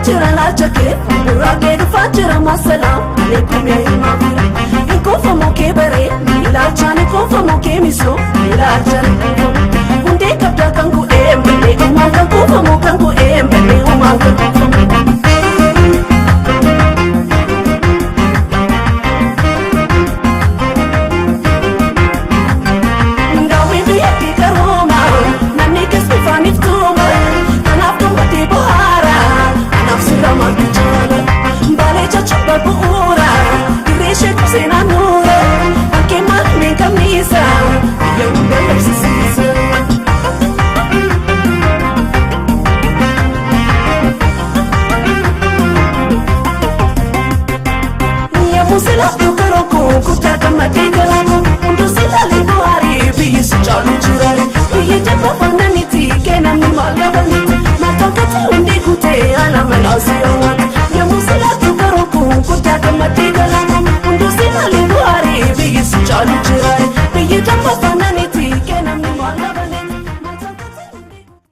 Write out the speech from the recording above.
fajira la jake urage du fajira masalam alaikum ya imamira inkofa moke bare ila chani kofa moke miso ila chani unde kapta kangu embele umanga kofa mokangu embele umanga Musela tu karo ko kutaka mateka